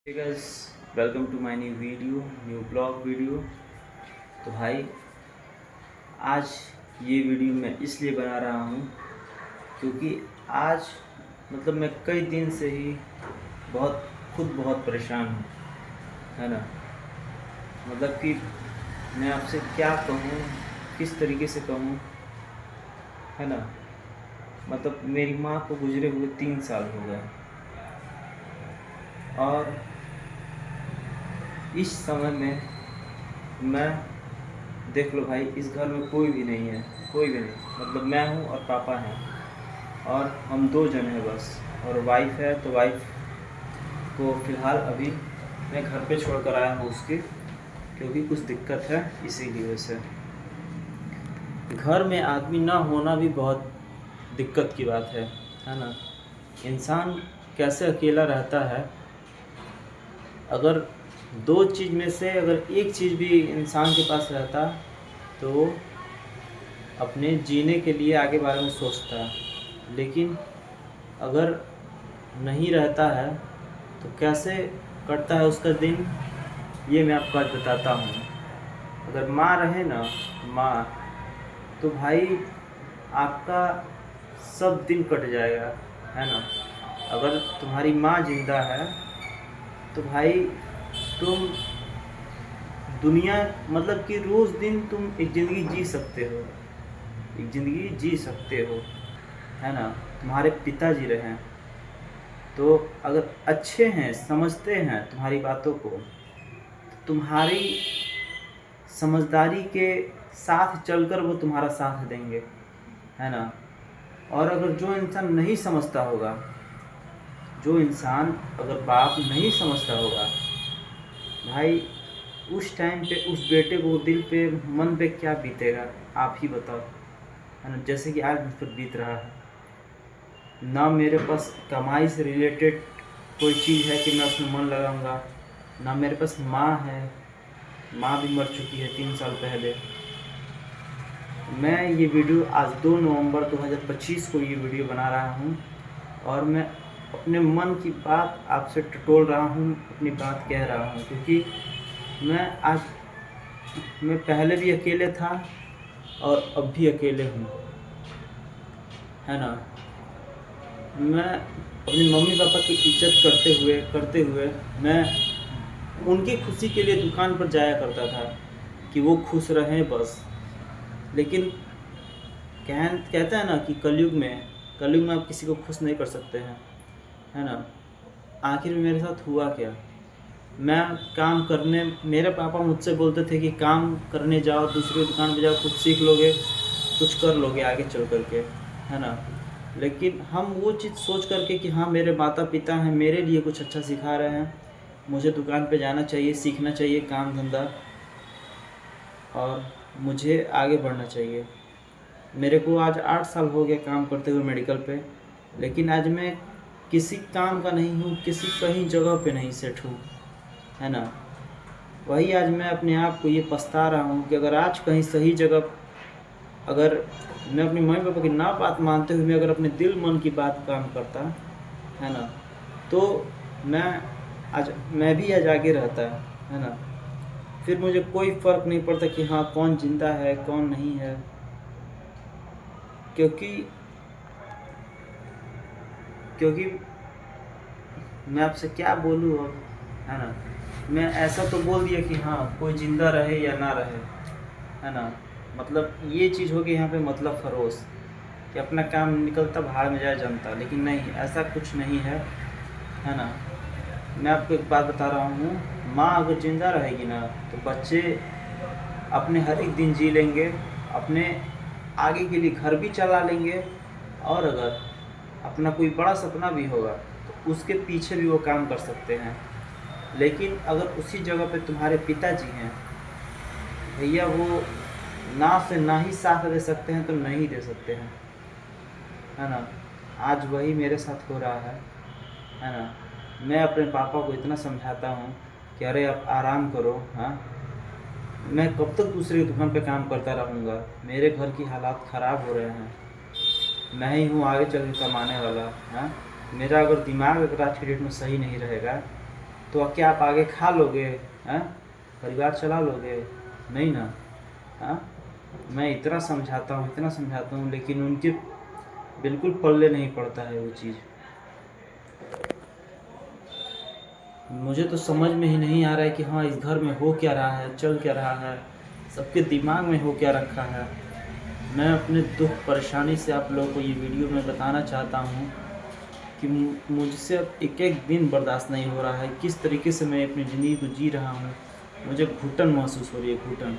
Hey guys, welcome to my new blog video. तो भाई आज ये वीडियो मैं इसलिए बना रहा हूँ क्योंकि आज मैं कई दिन से ही बहुत परेशान हूँ, है ना। कि मैं आपसे क्या कहूँ, किस तरीके से कहूँ, है ना। मेरी माँ को गुजरे हुए 3 साल हो गए और इस समय में मैं देख लो भाई, इस घर में कोई भी नहीं है, कोई भी नहीं। मैं हूँ और पापा हैं और हम 2 जन हैं बस, और वाइफ है। तो वाइफ को फ़िलहाल अभी मैं घर पे छोड़ कर आया हूँ उसकी, क्योंकि कुछ दिक्कत है इसीलिए वजह से। घर में आदमी ना होना भी बहुत दिक्कत की बात है ना। इंसान कैसे अकेला रहता है, अगर 2 चीज़ में से अगर एक चीज़ भी इंसान के पास रहता तो वो अपने जीने के लिए आगे बारे में सोचता है। लेकिन अगर नहीं रहता है तो कैसे कटता है उसका दिन, ये मैं आपको आज बताता हूँ। अगर माँ रहे ना, माँ, तो भाई आपका सब दिन कट जाएगा, है ना। अगर तुम्हारी माँ जिंदा है तो भाई तुम दुनिया कि रोज़ दिन तुम एक ज़िंदगी जी सकते हो, एक ज़िंदगी जी सकते हो, है ना। तुम्हारे पिताजी रहें तो अगर अच्छे हैं, समझते हैं तुम्हारी बातों को, तो तुम्हारी समझदारी के साथ चलकर वो तुम्हारा साथ देंगे, है ना। और अगर जो इंसान नहीं समझता होगा, जो इंसान अगर बाप नहीं समझता होगा भाई, उस टाइम पे उस बेटे को दिल पे, मन पे क्या बीतेगा आप ही बताओ, है ना। जैसे कि आज मुझ पर बीत रहा है। ना मेरे पास कमाई से रिलेटेड कोई चीज़ है कि मैं उसमें मन लगाऊंगा, ना मेरे पास माँ है, माँ भी मर चुकी है 3 साल पहले। मैं ये वीडियो आज 2 नवंबर 2025 को ये वीडियो बना रहा हूँ और मैं अपने मन की बात आपसे टटोल रहा हूँ, अपनी बात कह रहा हूँ। क्योंकि मैं पहले भी अकेले था और अब भी अकेले हूँ, है ना। मैं अपनी मम्मी पापा की इज्जत करते हुए मैं उनकी खुशी के लिए दुकान पर जाया करता था कि वो खुश रहें बस। लेकिन कहते हैं ना कि कलयुग में आप किसी को खुश नहीं कर सकते हैं, है ना। आखिर में मेरे साथ हुआ क्या, मैं काम करने, मेरे पापा मुझसे बोलते थे कि काम करने जाओ, दूसरी दुकान पे जाओ, कुछ सीख लोगे, कुछ कर लोगे आगे चल करके, है ना। लेकिन हम वो चीज़ सोच करके कि हाँ मेरे माता पिता हैं, मेरे लिए कुछ अच्छा सिखा रहे हैं, मुझे दुकान पे जाना चाहिए, सीखना चाहिए काम धंधा, और मुझे आगे बढ़ना चाहिए। मेरे को आज 8 साल हो गए काम करते हुए मेडिकल पे, लेकिन आज मैं किसी काम का नहीं हूँ, किसी कहीं जगह पे नहीं सेट हूँ, है ना। वही आज मैं अपने आप को ये पछता रहा हूँ कि अगर आज कहीं सही जगह, अगर मैं अपनी मम्मी पापा की ना बात मानते हुए मैं अगर अपने दिल मन की बात काम करता, है ना, तो मैं भी आज आगे रहता, है ना। फिर मुझे कोई फ़र्क नहीं पड़ता कि हाँ कौन ज़िंदा है कौन नहीं है, क्योंकि मैं आपसे क्या बोलूँ अब, है ना। मैं ऐसा तो बोल दिया कि हाँ कोई ज़िंदा रहे या ना रहे, है ना। ये चीज़ होगी यहाँ पे फरोश, कि अपना काम निकलता भाड़ में जाए जनता। लेकिन नहीं, ऐसा कुछ नहीं है ना। मैं आपको एक बात बता रहा हूँ, माँ अगर ज़िंदा रहेगी ना तो बच्चे अपने हर एक दिन जी लेंगे, अपने आगे के लिए घर भी चला लेंगे, और अगर अपना कोई बड़ा सपना भी होगा तो उसके पीछे भी वो काम कर सकते हैं। लेकिन अगर उसी जगह पे तुम्हारे पिताजी हैं भैया, वो ना से ना ही साथ दे सकते हैं तो नहीं दे सकते हैं, है ना। आज वही मेरे साथ हो रहा है ना। मैं अपने पापा को इतना समझाता हूँ कि अरे आप आराम करो, हाँ मैं कब तक दूसरी दुकान पे काम करता रहूँगा, मेरे घर की हालात ख़राब हो रहे हैं, मैं ही हूँ आगे चल के कमाने वाला, हाँ। मेरा अगर दिमाग अगर आज की डेट में सही नहीं रहेगा तो क्या आप आगे खा लोगे? हैं? परिवार चला लोगे? नहीं ना। हाँ, मैं इतना समझाता हूँ, इतना समझाता हूँ, लेकिन उनके बिल्कुल पल्ले नहीं पड़ता है वो चीज़। मुझे तो समझ में ही नहीं आ रहा है कि हाँ, इस घर में हो क्या रहा है, चल क्या रहा है, सबके दिमाग में हो क्या रखा है। मैं अपने दुख परेशानी से आप लोगों को ये वीडियो में बताना चाहता हूँ कि मुझसे अब एक एक दिन बर्दाश्त नहीं हो रहा है। किस तरीके से मैं अपनी ज़िंदगी को जी रहा हूँ, मुझे घुटन महसूस हो रही है, घुटन,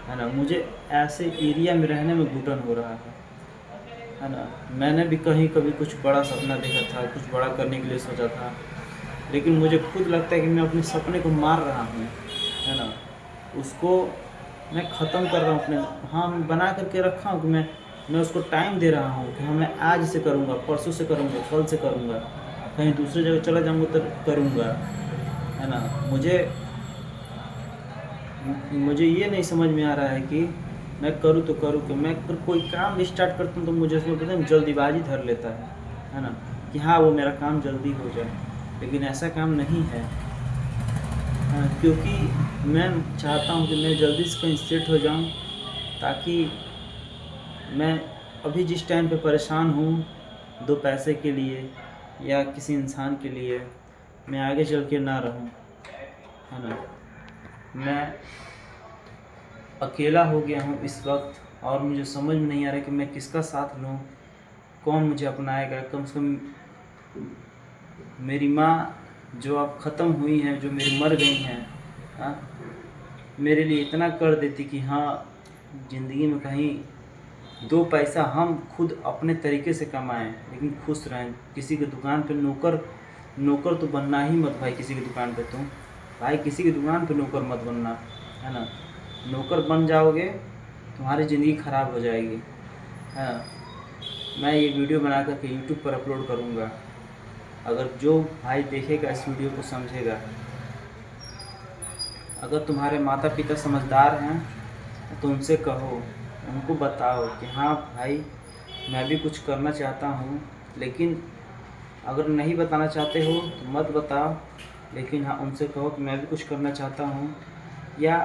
है ना। मुझे ऐसे एरिया में रहने में घुटन हो रहा है ना। मैंने भी कहीं कभी कुछ बड़ा सपना देखा था, कुछ बड़ा करने के लिए सोचा था, लेकिन मुझे खुद लगता है कि मैं अपने सपने को मार रहा हूँ, है ना। उसको मैं ख़त्म कर रहा हूँ अपने, हाँ, मैं बना करके रखा हूँ कि मैं उसको टाइम दे रहा हूँ कि हाँ, मैं आज से करूँगा, परसों से करूँगा, कल से करूँगा, कहीं दूसरी जगह चला जाऊँगा तो करूँगा, है ना। मुझे ये नहीं समझ में आ रहा है कि मैं करूँ तो करूँ कि मैं अगर कोई काम स्टार्ट करता हूँ तो मुझे उसमें पता है जल्दीबाजी धर लेता है ना, कि हाँ, वो मेरा काम जल्दी हो जाए, लेकिन ऐसा काम नहीं है। क्योंकि मैं चाहता हूँ कि मैं जल्दी से कहीं सेट हो जाऊँ, ताकि मैं अभी जिस टाइम पे परेशान हूँ 2 पैसे के लिए या किसी इंसान के लिए, मैं आगे चल के ना रहूँ, है ना। मैं अकेला हो गया हूँ इस वक्त, और मुझे समझ में नहीं आ रहा कि मैं किसका साथ लूँ, कौन मुझे अपनाएगा। कम से कम मेरी माँ जो अब ख़त्म हुई हैं, जो मेरी मर गई हैं, हाँ, मेरे लिए इतना कर देती कि हाँ, ज़िंदगी में कहीं 2 पैसा हम खुद अपने तरीके से कमाएं, लेकिन खुश रहें। किसी की दुकान पे नौकर नौकर तो बनना ही मत भाई, किसी की दुकान पे तुम भाई, किसी की दुकान पे नौकर मत बनना, है ना। नौकर बन जाओगे तुम्हारी ज़िंदगी ख़राब हो जाएगी, है ना। मैं ये वीडियो बना करके यूट्यूब पर अपलोड करूँगा, अगर जो भाई देखेगा इस वीडियो को समझेगा। अगर तुम्हारे माता पिता समझदार हैं तो उनसे कहो, उनको बताओ कि हाँ भाई, मैं भी कुछ करना चाहता हूँ, लेकिन अगर नहीं बताना चाहते हो तो मत बताओ, लेकिन हाँ, उनसे कहो कि मैं भी कुछ करना चाहता हूँ, या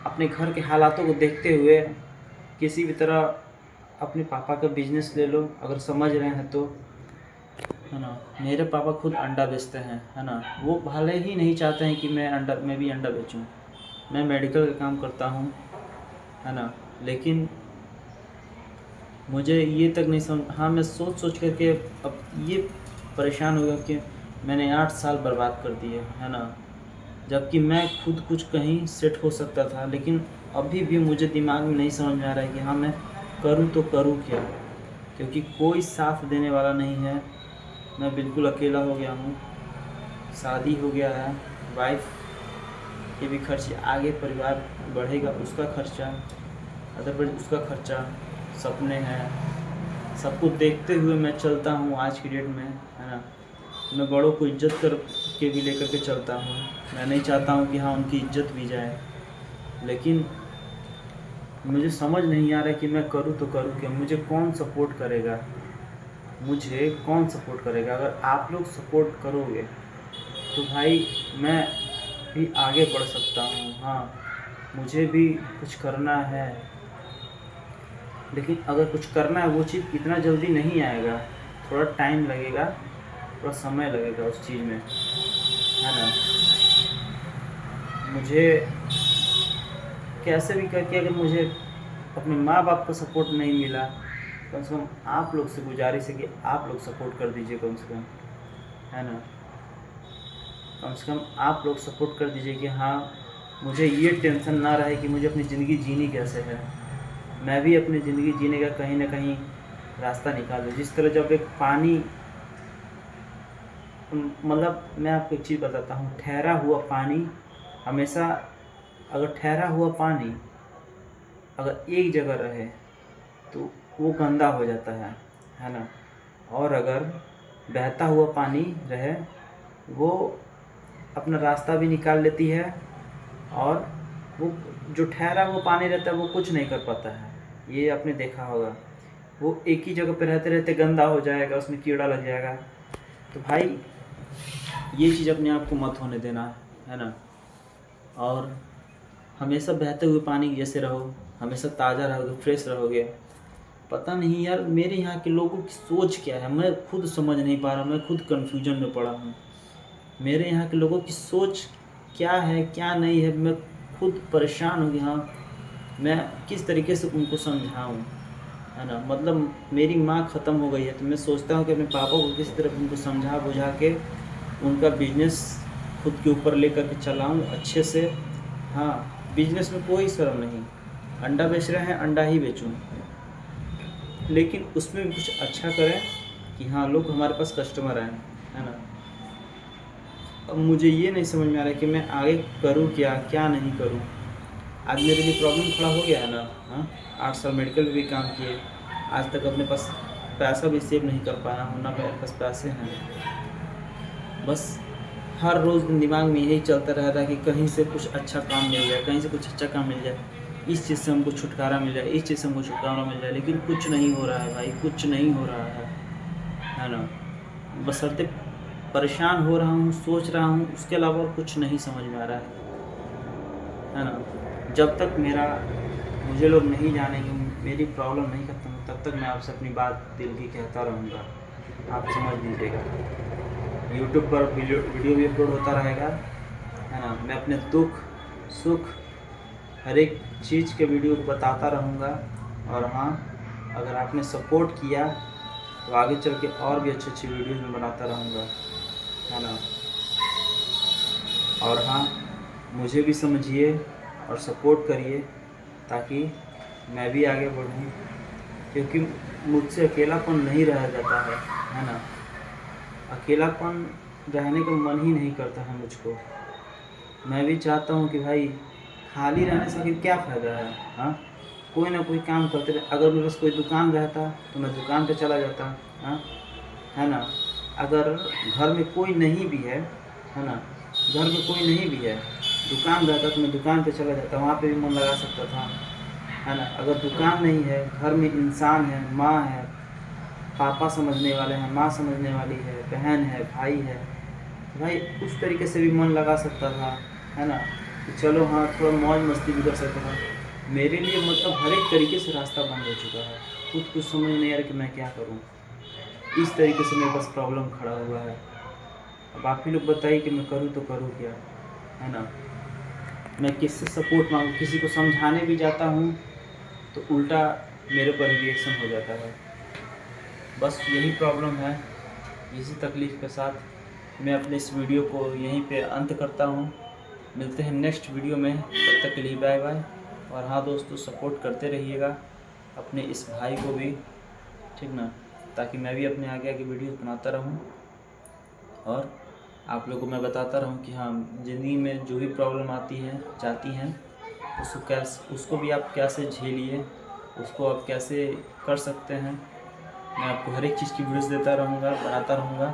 अपने घर के हालातों को देखते हुए किसी भी तरह अपने पापा का बिजनेस ले लो, अगर समझ रहे हैं तो, है ना। मेरे पापा खुद अंडा बेचते हैं, है ना। वो भले ही नहीं चाहते हैं कि मैं भी अंडा बेचूं। मैं मेडिकल का काम करता हूँ, है ना, लेकिन मुझे ये तक नहीं समझ, हाँ, मैं सोच करके अब ये परेशान हो गया कि मैंने 8 साल बर्बाद कर दिए, है ना। जबकि मैं खुद कुछ कहीं सेट हो सकता था, लेकिन अभी भी मुझे दिमाग में नहीं समझ में आ रहा है कि हाँ, मैं करूँ तो करूँ क्या, क्योंकि कोई साथ देने वाला नहीं है। मैं बिल्कुल अकेला हो गया हूँ, शादी हो गया है, वाइफ के भी खर्चे, आगे परिवार बढ़ेगा उसका खर्चा, अदरवाइज उसका खर्चा, सपने हैं, सबको देखते हुए मैं चलता हूँ आज की डेट में, है ना। मैं बड़ों को इज्जत कर के भी लेकर के चलता हूँ। मैं नहीं चाहता हूँ कि हाँ, उनकी इज्जत भी जाए, लेकिन मुझे समझ नहीं आ रहा है कि मैं करूँ तो करूँ क्या, मुझे कौन सपोर्ट करेगा, मुझे कौन सपोर्ट करेगा। अगर आप लोग सपोर्ट करोगे तो भाई मैं भी आगे बढ़ सकता हूँ। हाँ, मुझे भी कुछ करना है, लेकिन अगर कुछ करना है वो चीज़ इतना जल्दी नहीं आएगा, थोड़ा टाइम लगेगा, थोड़ा समय लगेगा उस चीज़ में, है ना। मुझे कैसे भी करके अगर मुझे अपने माँ बाप का सपोर्ट नहीं मिला, कम से कम आप लोग से गुजारिश है कि आप लोग सपोर्ट कर दीजिए कम से कम, है ना। कम से कम आप लोग सपोर्ट कर दीजिए कि हाँ, मुझे ये टेंशन ना रहे कि मुझे अपनी ज़िंदगी जीनी कैसे है। मैं भी अपनी ज़िंदगी जीने का कहीं ना कहीं रास्ता निकाल दूँ। जिस तरह जब एक पानी, मतलब मैं आपको एक चीज़ बताता हूँ, ठहरा हुआ पानी हमेशा, अगर ठहरा हुआ पानी अगर एक जगह रहे तो वो गंदा हो जाता है ना। और अगर बहता हुआ पानी रहे, वो अपना रास्ता भी निकाल लेती है, और वो जो ठहरा हुआ पानी रहता है वो कुछ नहीं कर पाता है। ये आपने देखा होगा, वो एक ही जगह पे रहते रहते गंदा हो जाएगा, उसमें कीड़ा लग जाएगा। तो भाई ये चीज़ अपने आप को मत होने देना है ना। और हमेशा बहते हुए पानी के जैसे रहो, हमेशा ताज़ा रहोगे, फ्रेश रहोगे। पता नहीं यार मेरे यहाँ के लोगों की सोच क्या है, मैं खुद समझ नहीं पा रहा, मैं खुद कन्फ्यूजन में पड़ा हूँ। मेरे यहाँ के लोगों की सोच क्या है क्या नहीं है, मैं खुद परेशान हो गया। हाँ, मैं किस तरीके से उनको समझाऊँ, है ना। मतलब मेरी माँ ख़त्म हो गई है, तो मैं सोचता हूँ कि अपने पापा को किसी तरह उनको समझा बुझा के उनका बिजनेस खुद के ऊपर लेकर के चलाऊँ अच्छे से। हाँ, बिजनेस में कोई शर्म नहीं, अंडा बेच रहे हैं अंडा ही बेचूँ, लेकिन उसमें भी कुछ अच्छा करें कि हाँ लोग हमारे पास कस्टमर आएँ, है ना। अब मुझे ये नहीं समझ में आ रहा है कि मैं आगे करूँ क्या क्या नहीं करूँ। आज मेरे लिए प्रॉब्लम खड़ा हो गया है ना। हाँ, 8 साल मेडिकल में भी काम किए, आज तक अपने पास पैसा भी सेव नहीं कर पाया हूँ, ना मेरे पास पैसे हैं। बस हर रोज़ दिमाग में यही चलता रहता है कि कहीं से कुछ अच्छा काम मिल जाए, कहीं से कुछ अच्छा काम मिल जाए, इस चीज़ से हमको छुटकारा मिल जाए, इस चीज़ से हमको छुटकारा मिल जाए, लेकिन कुछ नहीं हो रहा है भाई, कुछ नहीं हो रहा है ना। बशर्ते परेशान हो रहा हूँ, सोच रहा हूँ, उसके अलावा और कुछ नहीं समझ में आ रहा है ना। जब तक मुझे लोग नहीं जानेंगे, मेरी प्रॉब्लम नहीं खत्म हो, तब तक मैं आपसे अपनी बात दिल की कहता रहूँगा। आप समझ लीजिएगा। यूट्यूब पर वीडियो भी अपलोड होता रहेगा, है ना। मैं अपने दुख सुख हर एक चीज़ के वीडियो को बताता रहूँगा। और हाँ, अगर आपने सपोर्ट किया तो आगे चल के और भी अच्छी वीडियोज़ में बनाता रहूँगा, है ना। और हाँ, मुझे भी समझिए और सपोर्ट करिए ताकि मैं भी आगे बढ़ूँ, क्योंकि मुझसे अकेलापन नहीं रहा जाता है ना। अकेलापन रहने का मन ही नहीं करता है मुझको। मैं भी चाहता हूँ कि भाई खाली रहने से फिर क्या फ़ायदा है। हाँ, कोई ना कोई काम करते रहे। अगर मेरे पास कोई दुकान रहता तो मैं दुकान पे चला जाता, हाँ, है ना। अगर घर में कोई नहीं भी है ना, घर में कोई नहीं भी है, दुकान रहता तो मैं दुकान पे चला जाता, वहाँ पे भी मन लगा सकता था, है ना। अगर दुकान नहीं है, घर में इंसान है, माँ है, पापा समझने वाले हैं, माँ समझने वाली है, बहन है, भाई है, भाई उस तरीके से भी मन लगा सकता था, है ना। कि चलो हाँ थोड़ा मौज मस्ती भी कर सकता था। मेरे लिए मतलब हर एक तरीके से रास्ता बंद हो चुका है, खुद कुछ समझ नहीं आ रहा कि मैं क्या करूँ। इस तरीके से मेरे पास प्रॉब्लम खड़ा हुआ है। अब आप ही लोग बताइए कि मैं करूँ तो करूँ क्या, है ना। मैं किससे सपोर्ट मांगूँ, किसी को समझाने भी जाता हूँ तो उल्टा मेरे पर रिएक्शन हो जाता है। बस यही प्रॉब्लम है। इसी तकलीफ़ के साथ मैं अपने इस वीडियो को यहीं पे अंत करता हूँ। मिलते हैं नेक्स्ट वीडियो में, तब तक के लिए बाय बाय। और हाँ दोस्तों, सपोर्ट करते रहिएगा अपने इस भाई को भी, ठीक ना, ताकि मैं भी अपने आगे आगे वीडियो बनाता रहूँ और आप लोगों को मैं बताता रहूँ कि हाँ ज़िंदगी में जो भी प्रॉब्लम आती हैं जाती हैं उसको भी आप कैसे झेलिए, उसको आप कैसे कर सकते हैं। मैं आपको हर एक चीज़ की वीडियोस देता रहूँगा, बनाता रहूँगा।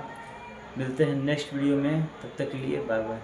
मिलते हैं नेक्स्ट वीडियो में, तब तक के लिए बाय बाय।